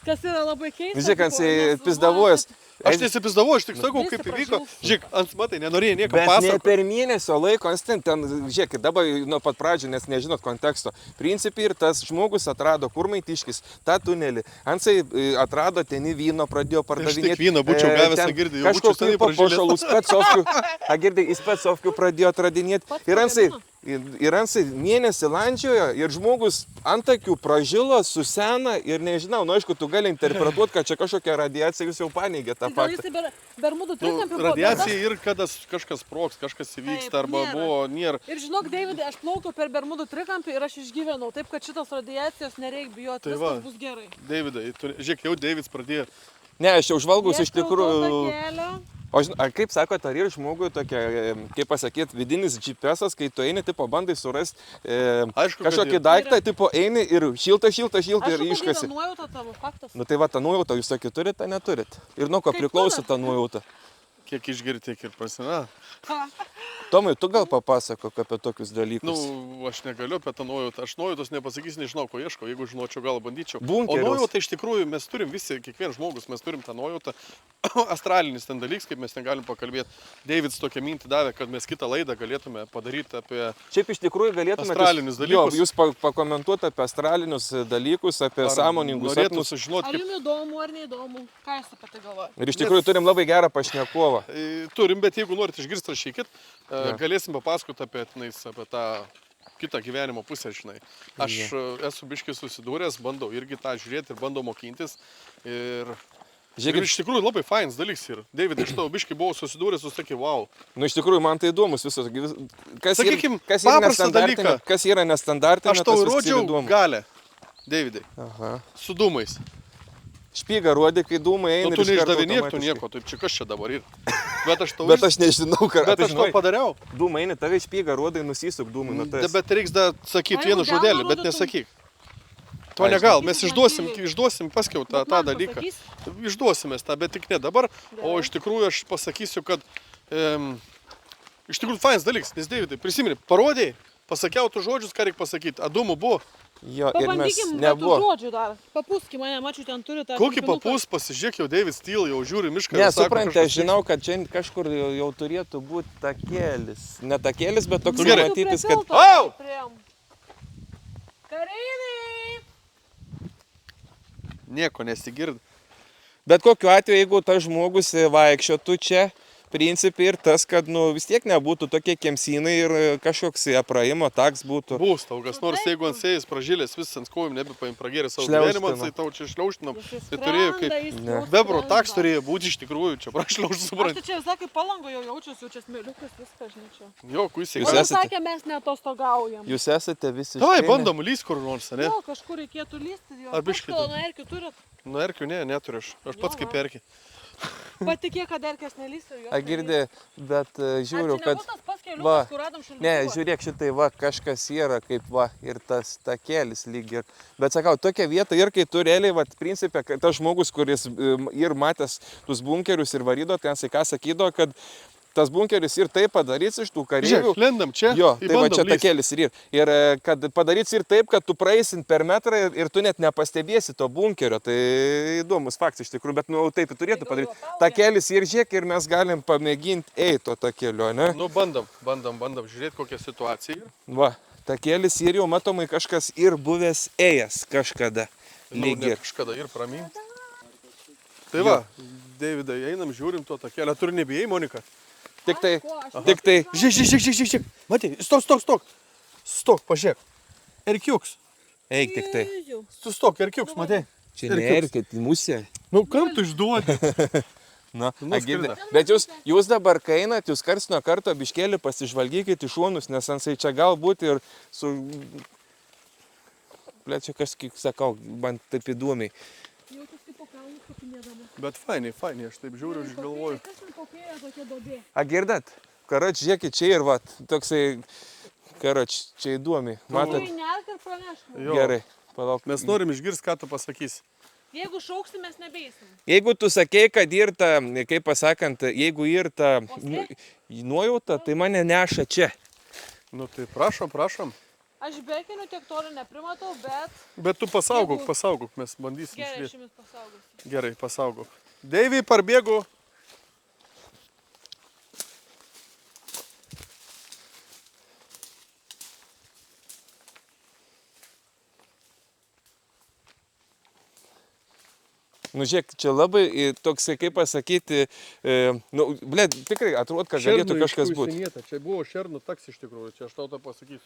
Kas yra labai keista. Žiūrėk, tipo, jisai nes pizdavojas. Aš nesipizdavau, aš tik sakau, Visi kaip įvyko. pražils. Žiūrėk, ant matai, nenorėjai nieko Bet ne pasakoti. per mėnesio laiko, ten, žiūrėkit, dabar nuo pat pradžių, nes nežinot konteksto. Principai ir tas žmogus atrado Kurmaitiškis, tą tunelį. Ansai atrado ten į vyno, pradėjo pardavinėti. tik vyną būčiau gavęs, ten Agirdai, jau būčiau kažkokių seniai pražilęs. papuošalų, specovkių. Agirdai, į specovkių pradėjo atradinėti. Pats Ir ansai... pagamino. Ir ansai mėnesį landžiojo ir žmogus antakių pražilo, susena ir nežinau, nu aišku, tu gali interpretuoti, kad čia kažkokia radiacija, jūs jau paneigė tą Gal faktą. jisai Bermudų trikampį buvo. Radiacija ir kada kažkas sprogs, kažkas įvyksta, Taip, arba nėra. buvo, nėra. Ir žinok, Deividai, aš plaukiau per Bermudų trikampį ir aš išgyvenau, taip kad šitos radiacijos nereikia bijoti, Tai viskas va. bus gerai. Davidai, žiūrėk, jau Deividas pradėjo. Ne, aš jau žvalgus iš Ieškau to tikrųjų. takelio. O kaip sakote, ar yra žmogui tokia, kaip pasakyti, vidinis GPS, kai tu eini, tipo, bandai surasti Aišku, kad kažkokį yra. daiktą, tipo, eini ir šilta Aš ir jau iškasi. nuojauta tavo faktas. Nu tai va, tą nuojautą jūs sakė, turite, neturit. Ir nuo ko Kaip priklauso mano. ta nuojauta. Kiek išgirti, tiek ir prasina. Tomai, tu gal papasakok apie tokius dalykus? Nu, aš negaliu apie tą nuojautą. Aš nuojautos nepasakysiu, nežinau, ko ieško. Jeigu žinočiau, gal bandyčiau. Bunkerius. O nuojautą iš tikrųjų mes turim visi, kiekvienas žmogus, mes turim tą nuojautą. Astralinis ten dalykas, kaip mes negalim pakalbėti. Davidas tokią mintį davė, kad mes kitą laidą galėtume padaryti apie... Šiaip iš tikrųjų galėtume... Astralinius dalykus. Jo, jūs pakomentuoti apie astralinius dalykus, apie sąmoningus sapnus. Sužinoti, Ar jums įdomu ar neįdomu? Ką jūs apie tai galvojate? Ir iš tikrųjų turim labai gerą pašnekovą. Turim, bet jeigu norite išgirsti, rašykit. Galėsim papasakoti apie tą kitą gyvenimo pusę, žinai. Aš esu biškai susidūręs, bandau irgi tą žiūrėti ir bandau mokintis. Ir iš tikrųjų labai fainas dalykas yra. Davidai, iš tavo biškai buvau susidūręs, jūs sakė, wow. Nu, iš tikrųjų, man tai įdomus visas. Sakykim, paprastą dalyką. Kas yra nestandartinė, aš tau rodžiau galę, Davidai, su dūmais. Špygą rodė, kai dūmai eina. Tu neišdavinėk, tu nieko, taip čia kas čia dabar yra. Bet aš nežinau, ką. Bet aš to padariau. Dūmai eina, tave špygą rodai, nusisuk dūmai nuo tavęs. Bet reiks dar sakyti vieną žodelį, bet nesakyk. To negal, mes išduosim paskiau tą dalyką. Išduosim mes tą, bet tik ne dabar. O iš tikrųjų aš pasakysiu, kad iš tikrųjų fainas dalykas, nes Davidai, prisimeni, parodėjai, pasakiau tų žodžius, ką reikia pasakyti. A dūmų buvo. Jo, ir mes Pabandykim nebuvo. tų žodžių dar. Papūski mane, mačiau, ten turi tą... Kokį papūs, pasižiūrėk, jau David Steele, jau žiūri mišką. Ne, suprantate, aš žinau, kad čia kažkur jau turėtų būti takėlis. Ne takėlis, bet toks matytis, kad... Au! Kareiviai! Nieko nesigirdi. Bet kokiu atveju, jeigu tas žmogus vaikščiotų čia, principai ir tas, kad vis tiek nebūtų tokie kemsynai ir kažkoks apraimo taks būtų. Bus tau, kas nors, jeigu ant sėjas pražylės, visas ant kojim nebepaim pragėrė savo gyvenimą, tai tau čia šliauštinam. Tai turėjo kaip... Bebro taks turėjo būti iš tikrųjų, čia prašliaušti supranti. Aš čia visai kaip Palango jau jaučiuosi, jau čia smėliukas, viską, žinai čia. Jo, kuisiai. O jis sakė, mes neatostogaujam. Jūs esate visiškai... Davai, bandom lįst kur nors, ne? Jo, kažkur reikėtų lysti. Ar biškį? Nuo erkių turit? Nuo erkių ne, neturiu aš. Aš pats kaip erkį. Patikė, kad erkės nelysiu. Girdė, bet žiūriu, kad... Va, ne, žiūrėk šitai, va, kažkas yra, kaip va, ir tas takėlis lyg ir... Bet sakau, tokia vieta ir kai tu realiai, va, principė, tas žmogus, kuris ir matęs tuos bunkerius ir varydo, ten ką sakydo, kad tas bunkeris ir taip padarys iš tų kareivių. Žiūrėk, lendam čia. Jo, tai va čia takėlis ir. Ir kad padarys ir taip, kad tu praeisin per metrą ir tu net nepastebėsi to bunkerio. Tai įdomus faktas iš tikrųjų, bet taip ir turėtų padaryti. Takėlis ir žiūrėk ir mes galim pamėginti eiti to takėlio, ne? Nu, bandam žiūrėti kokią situaciją. Va, takėlis ir jau matomai kažkas ir buvęs ėjęs kažkada. Nu, ne kažkada ir praminti. Tai va, Davidai, einam, žiūrim to takėlio. Turi nebijai, Monika? Tik tai... Žiūrėk. Matai, stok. Stok, pažiūrėk. Erkiuks. Eik tik tai. Sustok, erkiuks, matai. Čia neerkit, musė. Nu, kam tu išduodi? Na, bet jūs dabar kainat, jūs karts nuo karto biškėlį pasižvalgykit į šonus, nes ansai čia galbūt ir su... Ble, čia kažkaip sakau, man taip įdomiai. Bet fainiai, aš taip žiūriu, aš galvoju. Girdat, karoč, žiūrėkit, čia ir va, toksai, karoč, čia įdomiai. Matot? Gerai, palauk. Mes norim išgirsti, ką tu pasakysi. Jeigu šauksi, mes nebeisim. Jeigu tu sakei, kad ir ta, kaip pasakant, jeigu ir ta nuojauta, tai mane neša čia. Nu tai prašom. Aš bekiniu tiek toli neprimatau, bet... Bet tu pasaugok, mes bandysim Gerai, išlieti. aš jumis pasaugosiu. Gerai, pasaugok. Deivai, parbėgu. Nu, žiūrėk, čia labai toksai, kaip pasakyti, nu, ble, tikrai atrodo, kad galėtų kažkas būti. Čia buvo šernų taks iš tikrųjų, čia aš tau tą pasakysiu.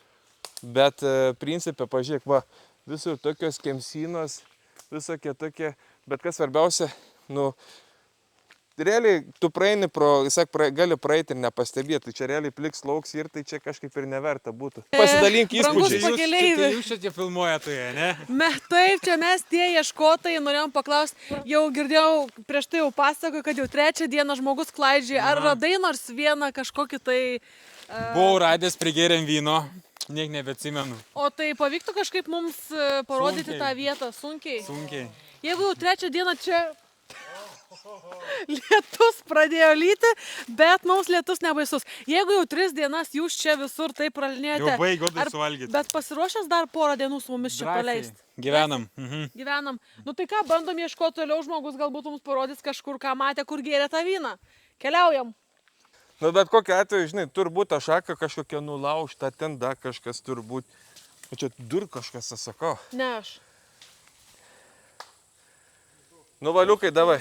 Bet principė, pažiūrėk, va, visur tokios kemsynos, visokie tokie, bet kas svarbiausia, nu, realiai tu praeini pro, gali praeiti ir nepastebėti, čia realiai pliks lauks ir tai čia kažkaip ir neverta būtų. Pasidalink įspūdžiais. Jūs čia filmuojate, ne? Taip, čia mes tie ieškotojai, norėjom paklausti, jau girdėjau, prieš tai jau pasakoju, kad jau 3 dieną žmogus klaidžiai, ar radai nors vieną kažkokį tai... Buvau radęs, prigėrėm vyno, niek nebeatsimenu. O tai pavyktų kažkaip mums parodyti tą vietą sunkiai? Sunkiai. Jeigu jau 3 dieną čia... Lietus pradėjo lyti, bet mums lietus nebaisus. Jeigu jau 3 dienas jūs čia visur taip pralinėjate. Jau baigiau tai suvalgyti. Bet pasiruošęs dar porą dienų su mumis čia paleisti. Gyvenam. Gyvenam. Nu tai ką, bandom ieškoti toliau, žmogus galbūt mums parodys kažkur, ką matė, kur gėrė tą vyną. Keliaujam. Nu, bet kokiu atveju, žinai, turbūt ta šaka kažkokia nulaužta, ten dar kažkas turbūt. O čia dur kažkas, sakau. Ne aš. Nu, valiukai, davai.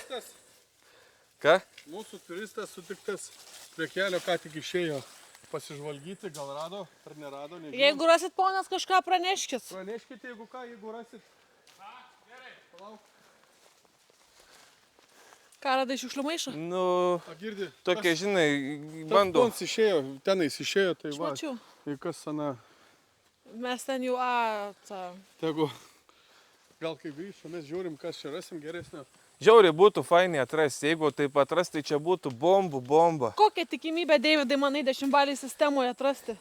Ką? Mūsų turistas sutiktas prie kelio ką tik išėjo pasižvalgyti, gal rado ar nerado, nežinau. Jeigu rasit ponas kažką, praneškit. Praneškite, jeigu ką, jeigu rasit. Gerai, palauk. Ką radai šiukšlių maišą? Nu, Girdi, tokia, žinai, bandau. Tons išėjo, tenais išėjo, tai va. Mačiau. Tai kas, ana, Mes ten jau tegu, gal kai grįžtų, mes žiūrim, kas čia rasim geresnio. Žiauriai būtų fainiai atrasti, jeigu taip atrasti, čia būtų bomba. Kokia tikimybė, Deividai, manai, 10-baliai sistemoje atrasti?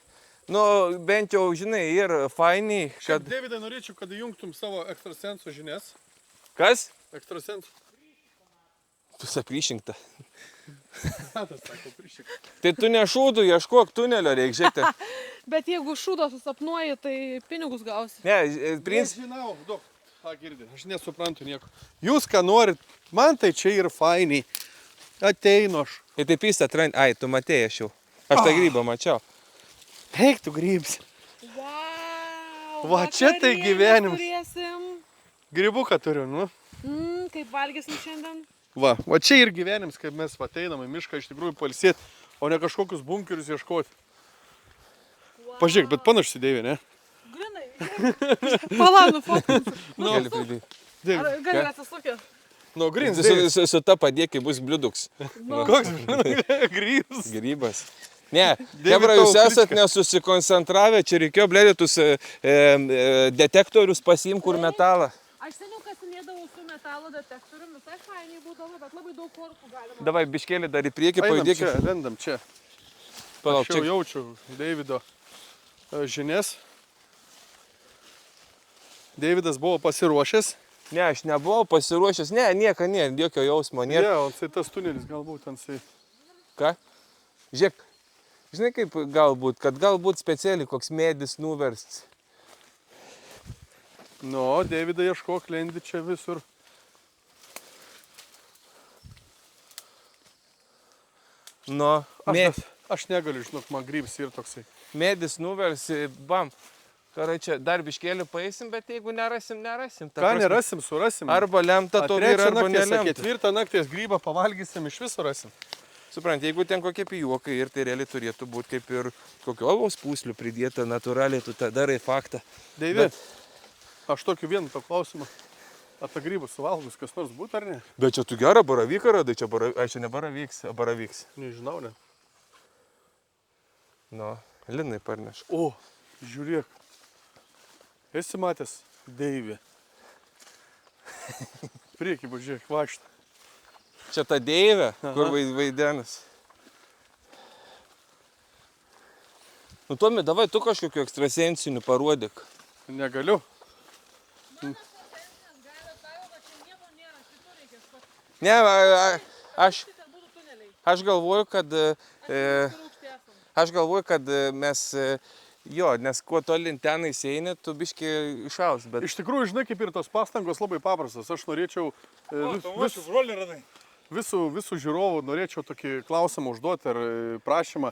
Nu, bent jau, žinai, ir fainiai, Kad... kad... Davidai, norėčiau, kad įjungtum savo ekstrasensų žinias. Kas? Ekstrasensų. Tu saprišinkta. Tadas sako, prišik. Tai tu ne šūdų, ieškok tunelio, reikia žiūrėti. Bet jeigu šūdo susapnuoji, tai pinigus gausi. Ne, Aš žinau, daug. Girdi, aš nesuprantu nieko. Jūs ką norit, man tai čia ir fainiai. Ateinu aš. Ir taip jis atrand... Ai, tu matėjai aš jau. Aš tą grybą mačiau. Eik tu grybsi. Wow, Va, čia tai vakarienę gyvenimas. Turėsim. Grybuką turiu, nu. Kaip valgysim šiandien? Va čia ir gyvenimas, kaip mes ateinam į mišką iš tikrųjų pailsėti, o ne kažkokius bunkerius ieškoti. Wow. Pažiūrėk, bet panašsi Deivė, ne? Grinai. Palanu, fotkinsiu. Gali pridėti. Ar gali atsisukė? Nu, grins, Su ta padėkai bus bliuduks. Koks grybs? Grybas. Ne, Deivi, Hebra, tavo jūs esat klička. nesusikoncentravę, čia reikėjo blėdytus detektorius pasiimti, kur metalą. Aš seniau kasinėdavau su metalo detektoriumi, visai fainiai būdavo, bet labai daug kortų galima. Davai, biškėlį dar į priekį, Einam čia, pajudėkime. lendam čia. Palauk, Aš jau čia. jaučiu Deivido žinias. Deividas buvo pasiruošęs. Ne, aš nebuvau pasiruošęs, ne, nieko, ne, jokio jausmo, Ne, nėra. o tai tas tunelis galbūt ten sai. Ką? Žiūrėk, žinai kaip galbūt, kad galbūt specialiai koks medis nuversts. Nu, Deividą ieškok, lendi čia visur. Nu, Aš negaliu, žinok, man grybs ir toksai. medis nuversi, bam. Karai čia dar biškėlį paeisim, bet jeigu nerasim, nerasim. Ta Ką prasme, nerasim, surasim. Arba lemta to vyra, arba nelemta. Ketvirtą nakties grybą pavalgysim, iš viso rasim. Suprant, jeigu ten kokie pijuokai ir tai realiai turėtų būti kaip ir kokio alaus pūslių pridėta natūraliai, tu tą darai faktą. Deivi, aš tokiu vienu to klausimą. Apie grybus suvalgus, kas nors būtų ar ne? Bet čia tu gerą baravyką radai, čia, čia ne baravyks, o baravyks. Nežinau, ne. Nu, linai parneš. O, žiūrėk. Esi matęs Deivį. Priekį, žiūrėk, vaikštą. Čia ta deivė, kur vaidenas. Nu, Tomi, davai tu kažkokiu ekstrasensiniu parodyk. Negaliu. Ne, aš galvoju, kad mes, jo, nes kuo tolin ten įsieini, tu biški išaus, bet... Iš tikrųjų, žinai, kaip ir tos pastangos labai paprastos. Aš norėčiau visų žiūrovų, norėčiau tokį klausimą užduoti ar prašymą.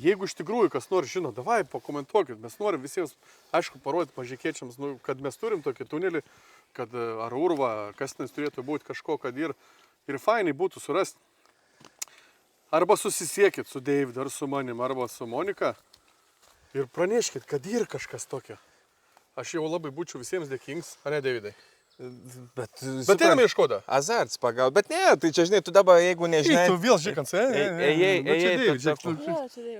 Jeigu iš tikrųjų kas nors žino, davai pakomentuokit, mes norim visiems, aišku, parodyti mažikiečiams, kad mes turim tokį tunelį, kad ar urva, kas nes turėtų būti kažko, kad ir fainai būtų surasti. Arba susisiekit su Deividu, ar su manim, arba su Monika ir praneškit, kad ir kažkas tokio. Aš jau labai būčiau visiems dėkings, ar ne, Deividai? Bet einame ieškoda. Azarts pagal, bet ne, tai čia žinai, tu dabar jeigu nežinai... Tu vėl žiūrėkant,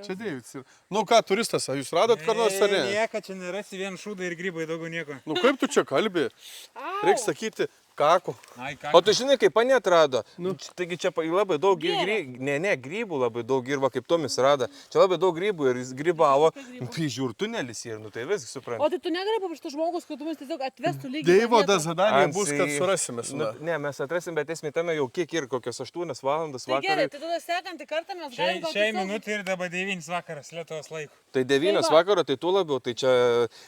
čia Deividas. Nu ką, turistas, ar jūs radot ką nors, ar ne? Nieko čia nerasi, vien šūdai ir grybai, daugiau nieko. Nu kaip tu čia kalbi? Reikia sakyti, kakų. Ai, ką. O tu žinai, kaip pane atrado? Taigi čia labai daug grybų labai daug ir kaip Tomis rado. Čia labai daug grybų ir jis grybavo. Žiūr, tunelis ir, tai viskas suprantu. O tai tu negali paprašyti žmogus, kad tu mus tiesiog atvestų lygiai. Deivoda zadanija bus, kad surasime. Ne, mes atrasim, bet esmė tame jau kiek ir kokios 8 valandas Tai gerai, vakarą. tai tada sekantį kartą mes galim gal Šiai tiesiog- minutė ir dabar 9 vakaras Lietuvos laiko. Tai 9 Tai va. vakaro, tai tu labiau, tai čia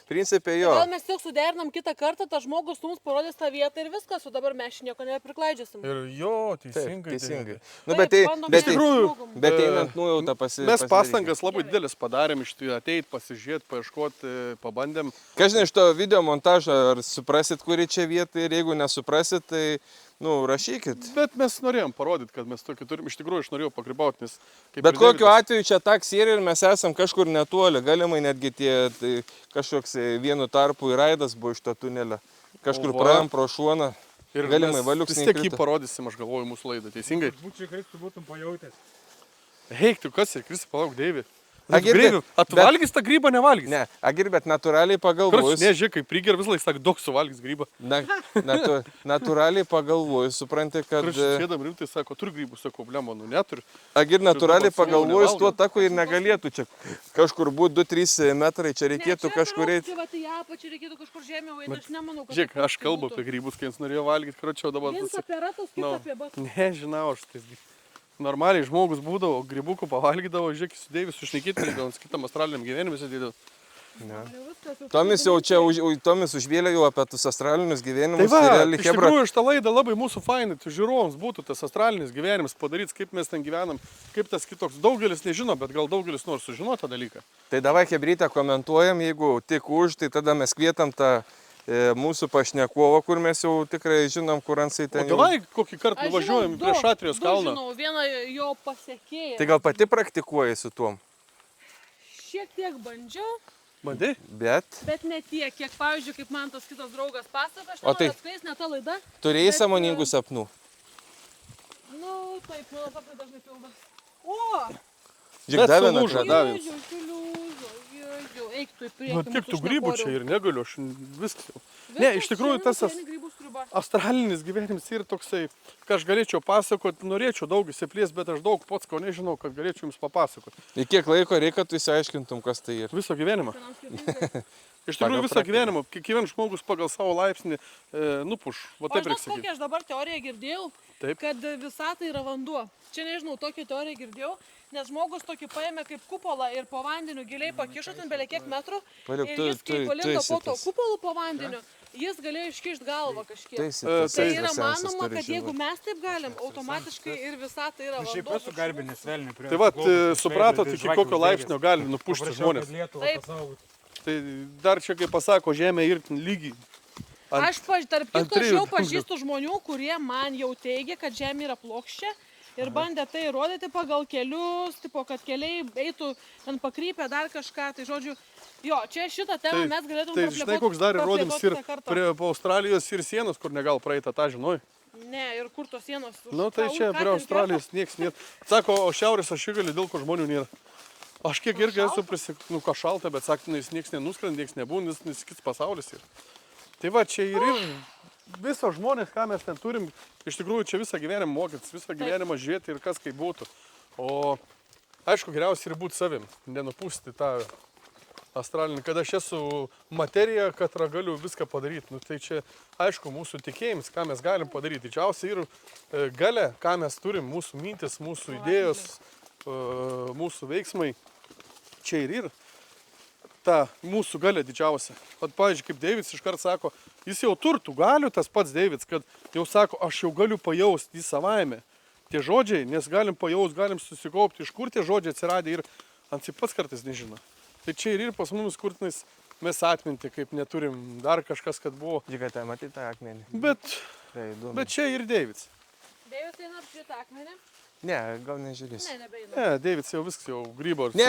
principė jo. Gal mes tiesiog suderinam kitą kartą, tas žmogus mums parodys tą vietą ir viskas, o dabar mes nieko nepriklaidžiasim. Ir jo, Taip, teisingai. teisingai. Taip, Nu, bet tai, bandom bet, su tai, žmogum. bet einant nujautą pasidaryti. Mes pastangas labai didelis padarėm iš tai ateit, pasižiūrėti, paieškoti, pabandėm. Ką žinai, iš to video montažo, ar suprasit, kuri čia vieta ir jeigu nesuprasit, tai, rašykit. Bet mes norėjom parodyti, kad mes tokį turim. Iš tikrųjų, aš norėjau pagrybauti, nes... kaip Bet ir kokiu Deividas- atveju čia taksėri ir mes esam kažkur netoli, galimai netgi tai kažkoks vienu tarpu įraidas buvo iš to tunelio. Kažkur O va. praėjom pro šoną. Ir galimai mes valiuks vis tiek jį neįkrito. parodysim, aš galvoju, mūsų laidą. Teisingai? Būčiau, kaip tu būtum pajautęs. Eik, tu kas ir Kristi, palauk, Deivi. A, girdi, A, tu bet- valgys tą grybą, nevalgys? Ne, agir, bet natūraliai pagalvojus. Nežiūrėk, kaip priger visą laiką sako, daug suvalgys grybą. Natūraliai pagalvojus, supranti, kad... Ir aš sėdam rimtai, sako, turi grybų, sako, blemo, nu neturi. Agir natūraliai dabar pagalvojus, nevalgo. tuo taku ir negalėtų čia kažkur būti 2-3 metrai, čia reikėtų kažkur eiti. Tai va, tai apačią reikėtų kažkur žemiau eiti, aš nemanau, kad... Žiūrėk, taip aš kalbu būtų. apie grybus, kai jis norėjo valgyti, karočiau dabar... Vienas apie ratus, kitas apie batus. Nežinau, aš tai... Normaliai žmogus būdavo, grybukų pavalgydavo, žiūrėk, su Deivis užnekyti, gal kitam astraliniam gyvenimui sėdėdavo. Tomis jau čia, Tomis užvėlė jau apie tus astralinius Tai gyvenimus. va, ir realiai iš chebra- tikrųjų, šitą laidą labai mūsų fainai, tai žiūrovams būtų tas astralinis gyvenimas padaryti, kaip mes ten gyvenam, kaip tas kitoks. Daugelis nežino, bet gal daugelis nori sužinoti tą dalyką. Tai davai hebrytę komentuojam, jeigu tik už, tai tada mes kvietam tą mūsų pašnekovą, kur mes jau tikrai žinom, kur ansai O ten. jau- davai kokį kartą Aš nuvažiuojam žinau prie du, Šatrijos du kalną. Žinau, vieną jo pasiekėją. Tai gal pati praktikuoji su tuom, Šiek tiek bandžiau, Bandai? bet ne tiek, kiek, pavyzdžiui, kaip man tas kitas draugas pasako, aš O tai- nenoriu atskleis, ne ta laida. turėjai Bet, sąmoningų sapnų. Nu, taip, mano sapnai dažnai pildo. O! Žiūrėk, Bet davė sulūžo, nakra- davė. Eik tu į priekį. Nu, tiek tų grybų čia ir negaliu, aš viskas jau. Viskas, Ne, iš tikrųjų šiandien tas vieni grybų sriuba. astralinis gyvenimas yra toksai, ką aš galėčiau pasakoti, norėčiau daug įsiplės, bet aš daug pats ko nežinau, kad galėčiau jums papasakoti. Ir kiek laiko reikia, kad tu išsiaiškintum, kas tai yra. Visą gyvenimą. Vienam skirtingai. Iš Pagal tikrųjų visą praktiką. gyvenimą, kiekvienas žmogus pagal savo laipsnį nupuš. Va O taip žinot, reikia sakyti. kokią aš dabar teoriją girdėjau? Taip. Kad visata yra vanduo. Čia nežinau, tokią teoriją girdėjau, nes žmogus tokį paėmė kaip kupolą ir po vandeniu giliai pakišo ten belie kiek metrų. Paliuk, Ir tu- jis tu- kai tu palindo esi po to tas. kupolu po vandeniu, jis galėjo iškišti galvą kažkiek. Tai esi Tai tas Tai yra ekstrasensas, manoma, turi kad jeigu žinot. mes taip galim, automatiškai ir visata yra vanduo. Šiaip esu garbinės velnių prie. Tai va, supratot, iki kokio laipsnio gali nupušti žmonės. Taip. Tai dar čia, kaip pasako, žemė ir lygiai. Aš, tarp ant kitko, aš trijų jau dumblių. pažįstu žmonių, kurie man jau teigia, kad žemė yra plokščia. Ir bandė tai rodyti pagal kelius, tipo, kad keliai eitų ten pakrypę dar kažką. Tai žodžiu, jo, čia šitą temą mes galėtume Tai žinai, koks dar įrodymas ir prie po Australijos ir sienos, kur negal praeiti, tą žinoj. Ne, ir kur tos sienos. už Nu tai ką- čia ką prie ten Australijos nieks nėra. Sako, o šiaurės ašigalį dėl ko žmonių nėra. Aš kiek irgi esu ką šalta, bet sakė, jis nieks nenuskrenda, nieks nebūna, nes kits pasaulis yra. Tai va, čia ir visos žmonės, ką mes ten turim, iš tikrųjų čia visą gyvenimą mokytis, visą gyvenimą žiūrėti ir kas kaip būtų. O aišku, geriausia ir būti savim, nenupūsti tą astralinį, kad aš esu materija, kad galiu viską padaryti. Nu, tai čia, aišku, mūsų tikėjimas, ką mes galim padaryti. Didžiausia ir galia, ką mes turim, mūsų mintis, mūsų idėjos, mūsų veiksmai. Čia ir yra ta mūsų galia didžiausia. Vat, pavyzdžiui, kaip Deividas iškart sako, jis jau turtų galių, tas pats Deividas, kad jau sako, aš jau galiu pajausti į savaime. Tie žodžiai, nes galim pajausti, galim susikaupti, iš kur tie žodžiai atsiradė ir ant pats kartais nežino. Tai čia ir pas mumis kurtinais mes atminti, kaip neturim dar kažkas, kad buvo. Žiūrėk, tai matai tą akmenį. Bet Bet čia ir Deividas. Dėjus eina prie tą akmenį? ne, gal nežiūrės. Ne, nebeina. Ne, Deividas jau viskas, jau grybo. Ne,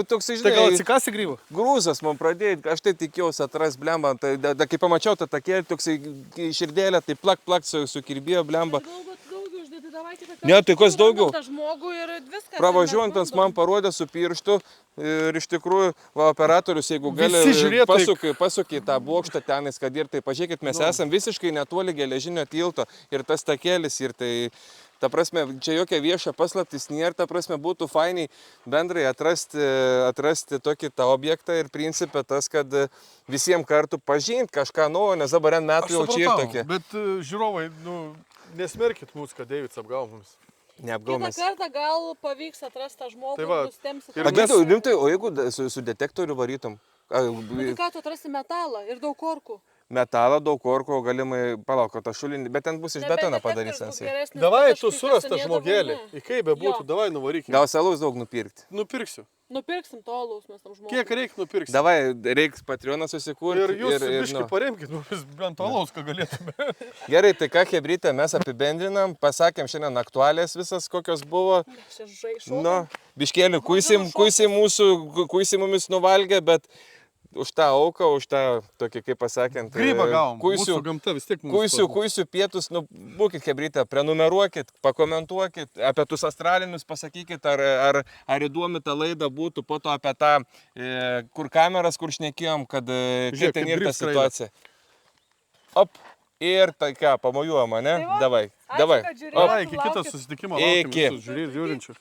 toks, Tai gal žinai, atsikasi grybą? grūzas man pradėjo, aš tai tikėjausi atras blemba, tai kai pamačiau tą takėlį, toksai širdėlę, tai plak sukirbėjo blemba. Daugiau uždėti, davai kitą Ne, tai kas daugiau? tą žmogų ir viskas. Pravažiuojant, ant man parodė su pirštu ir iš tikrųjų va, operatorius, jeigu gali, Visi žiūrėtojai- pasukė į tą bokštą tenais, kad ir tai pažiūrėkit, mes esam visiškai netoli geležinio tilto ir tas takelis ir tai, ta prasme, čia jokia vieša paslaptis nėra, ta prasme, būtų fainiai bendrai atrasti tokį tą objektą ir principė tas, kad visiems kartu pažinti kažką naujo, nes dabar metų jau čia ir tokie. Bet žiūrovai, nesmerkit mūsų, kad Deividas apgavo mumis. Kitą Neapgaumės. kartą gal pavyks atrasti tą žmogų, Tai va, nustemsi. ir A, rimtai, o jeigu su detektoriu varytum? Tai ką tu atrasi metalą ir daug korkų. Metalą, daug korko, galimai, palauk, tą šulinį, bet ten bus iš betono padarytas. Davai, tu suras tą žmogelį. Į kaip be būtų, davai nuvarykime. Gal salaus daug nupirkti. Nupirksiu. Nupirksim tolaus mes tam žmogui. Kiek reikia nupirksiu. Davai, reiks Patreoną susikurti. Ir jūs biškai paremkit, bent alaus, ką galėtume. Gerai, tai ką, Hebrytė, mes apibendrinam, pasakėm šiandien aktualės visas, kokios buvo. Čia žaišau. Nu, biškėlių kuisim mumis nuvalgė, bet už tą auką, už tą, tokį, kaip pasakant, Grybą gavom. Mūsų gamta vis tiek mūsų. Kuisių pietus, nu, būkit, Hebrytė, prenumeruokit, pakomentuokit, apie tus astralinius pasakykit, ar įdomi ta laida būtų, po to apie tą, kur kameras, kur šnekėjom, kad kaip ten ir ta situacija. Op, ir tai ką, pamojuojama, ne? Tai va, Davai, ačiū, davai. kad žiūrėjot. Op, Davai, iki kito susitikimo. Iki. Žiūrėt, žiūrinčių.